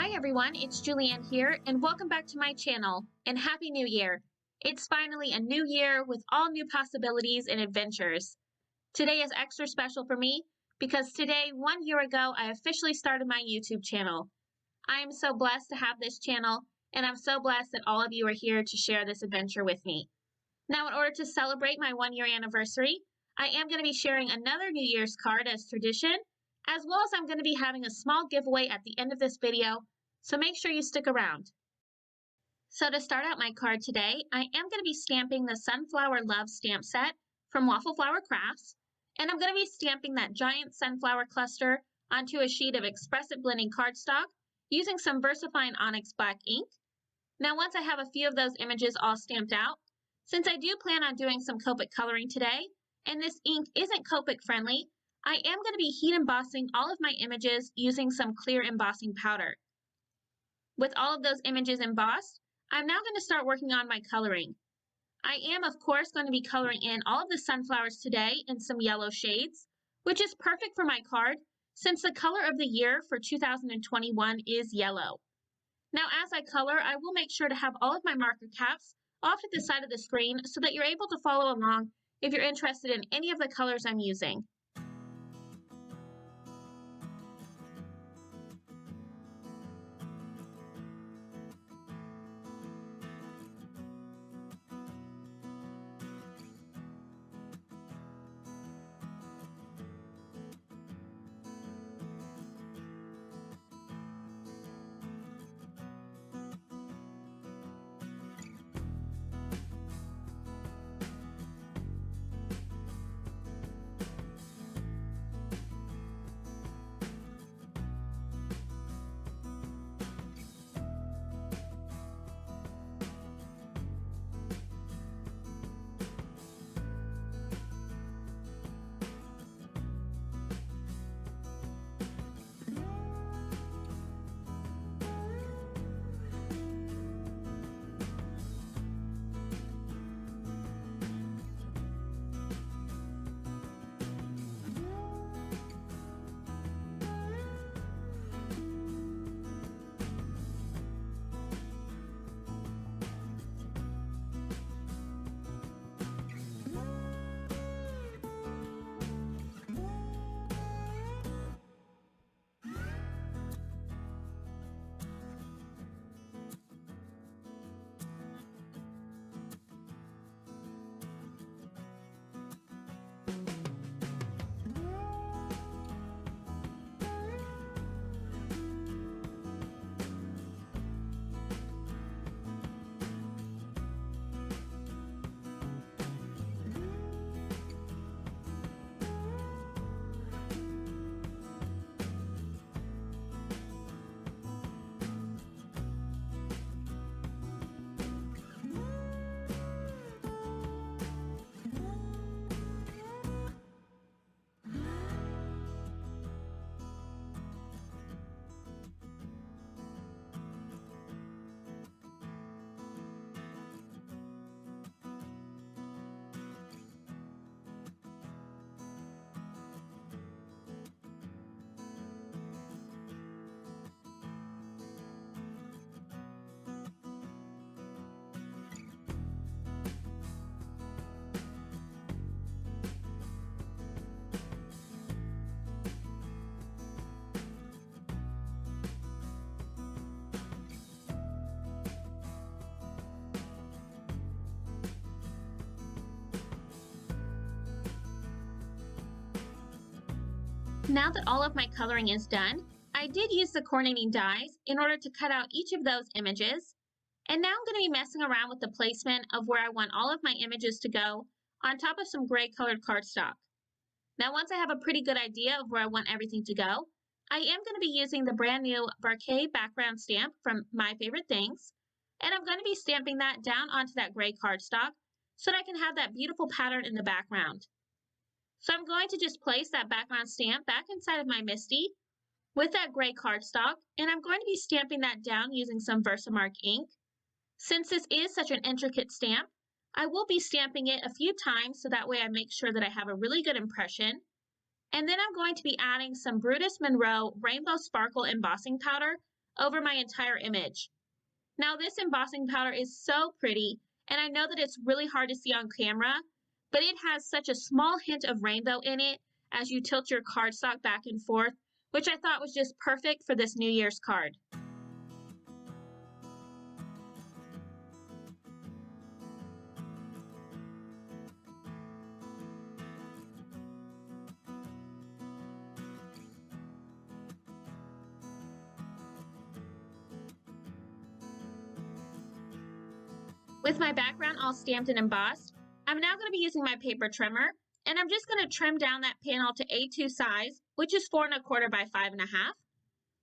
Hi everyone, it's Julianne here, and welcome back to my channel, and Happy New Year! It's finally a new year with all new possibilities and adventures. Today is extra special for me because today, 1 year ago, I officially started my YouTube channel. I am so blessed to have this channel, and I'm so blessed that all of you are here to share this adventure with me. Now, in order to celebrate my 1 year anniversary, I am going to be sharing another New Year's card as tradition, as well as I'm going to be having a small giveaway at the end of this video, so make sure you stick around. So to start out my card today, I am going to be stamping the Sunflower Love stamp set from Waffle Flower Crafts, and I'm going to be stamping that giant sunflower cluster onto a sheet of expressive blending cardstock using some Versafine Onyx black ink. Now once I have a few of those images all stamped out, since I do plan on doing some Copic coloring today, and this ink isn't Copic friendly, I am going to be heat embossing all of my images using some clear embossing powder. With all of those images embossed, I'm now going to start working on my coloring. I am, of course, going to be coloring in all of the sunflowers today in some yellow shades, which is perfect for my card since the color of the year for 2021 is yellow. Now, as I color, I will make sure to have all of my marker caps off to the side of the screen so that you're able to follow along if you're interested in any of the colors I'm using. Now that all of my coloring is done, I did use the coordinating dies in order to cut out each of those images. And now I'm going to be messing around with the placement of where I want all of my images to go on top of some gray colored cardstock. Now once I have a pretty good idea of where I want everything to go, I am going to be using the brand new Bouquet background stamp from My Favorite Things. And I'm going to be stamping that down onto that gray cardstock so that I can have that beautiful pattern in the background. So I'm going to just place that background stamp back inside of my MISTI with that gray cardstock, and I'm going to be stamping that down using some Versamark ink. Since this is such an intricate stamp, I will be stamping it a few times so that way I make sure that I have a really good impression. And then I'm going to be adding some Brutus Monroe Rainbow Sparkle Embossing Powder over my entire image. Now this embossing powder is so pretty, and I know that it's really hard to see on camera, but it has such a small hint of rainbow in it as you tilt your cardstock back and forth, which I thought was just perfect for this New Year's card. With my background all stamped and embossed, I'm now going to be using my paper trimmer, and I'm just going to trim down that panel to A2 size, which is 4 1/4 by 5 1/2.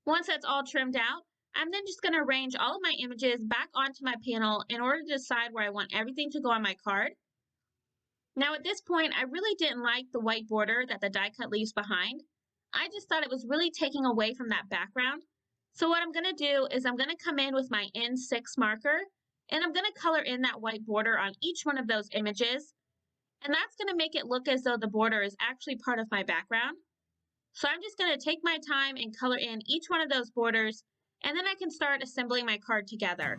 Once that's all trimmed out, I'm then just going to arrange all of my images back onto my panel in order to decide where I want everything to go on my card. Now at this point, I really didn't like the white border that the die cut leaves behind. I just thought it was really taking away from that background. So what I'm going to do is I'm going to come in with my N6 marker, and I'm going to color in that white border on each one of those images. And that's going to make it look as though the border is actually part of my background. So I'm just going to take my time and color in each one of those borders, and then I can start assembling my card together.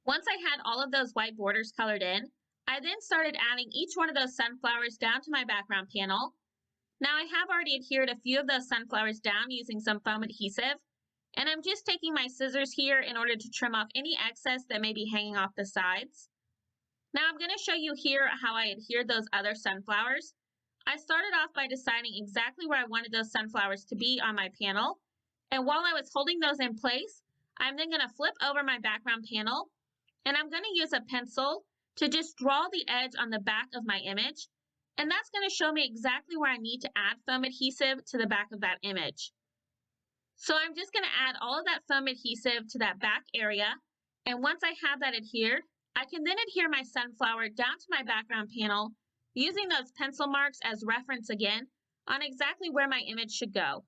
Once I had all of those white borders colored in, I then started adding each one of those sunflowers down to my background panel. Now I have already adhered a few of those sunflowers down using some foam adhesive, and I'm just taking my scissors here in order to trim off any excess that may be hanging off the sides. Now I'm going to show you here how I adhered those other sunflowers. I started off by deciding exactly where I wanted those sunflowers to be on my panel, and while I was holding those in place, I'm then going to flip over my background panel, and I'm going to use a pencil to just draw the edge on the back of my image, and that's going to show me exactly where I need to add foam adhesive to the back of that image. So I'm just going to add all of that foam adhesive to that back area, and once I have that adhered, I can then adhere my sunflower down to my background panel using those pencil marks as reference again on exactly where my image should go.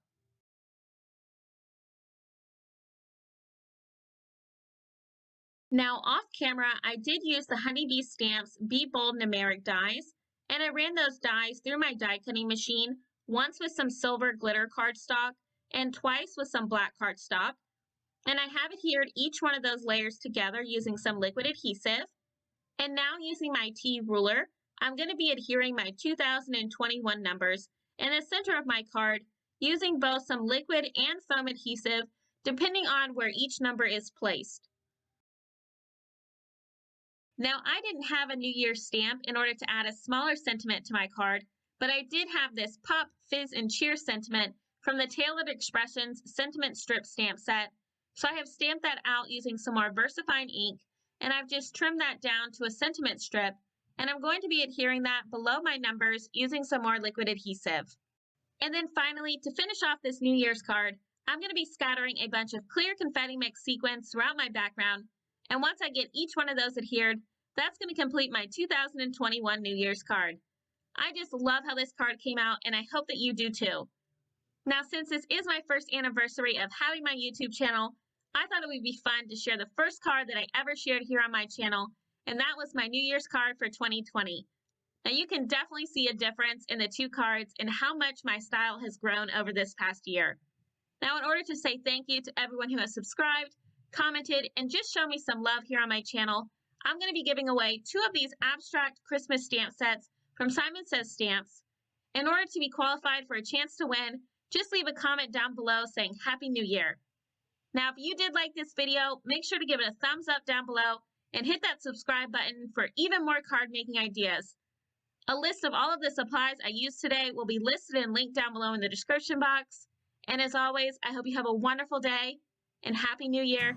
Now off camera, I did use the Honeybee Stamps Be Bold Numeric dies, and I ran those dies through my die cutting machine, once with some silver glitter cardstock and twice with some black cardstock. And I have adhered each one of those layers together using some liquid adhesive. And now using my T ruler, I'm going to be adhering my 2021 numbers in the center of my card using both some liquid and foam adhesive depending on where each number is placed. Now, I didn't have a New Year's stamp in order to add a smaller sentiment to my card, but I did have this Pop, Fizz, and Cheer sentiment from the Tailored Expressions Sentiment Strip stamp set. So I have stamped that out using some more Versafine ink, and I've just trimmed that down to a sentiment strip, and I'm going to be adhering that below my numbers using some more liquid adhesive. And then finally, to finish off this New Year's card, I'm going to be scattering a bunch of clear confetti mix sequins throughout my background. And once I get each one of those adhered, that's going to complete my 2021 New Year's card. I just love how this card came out, and I hope that you do too. Now, since this is my first anniversary of having my YouTube channel, I thought it would be fun to share the first card that I ever shared here on my channel, and that was my New Year's card for 2020. Now, you can definitely see a difference in the two cards and how much my style has grown over this past year. Now, in order to say thank you to everyone who has subscribed, commented, and just show me some love here on my channel, I'm going to be giving away 2 of these abstract Christmas stamp sets from Simon Says Stamps. In order to be qualified for a chance to win, just leave a comment down below saying Happy New Year. Now, if you did like this video, make sure to give it a thumbs up down below and hit that subscribe button for even more card making ideas. A list of all of the supplies I used today will be listed and linked down below in the description box. And as always, I hope you have a wonderful day and Happy New Year.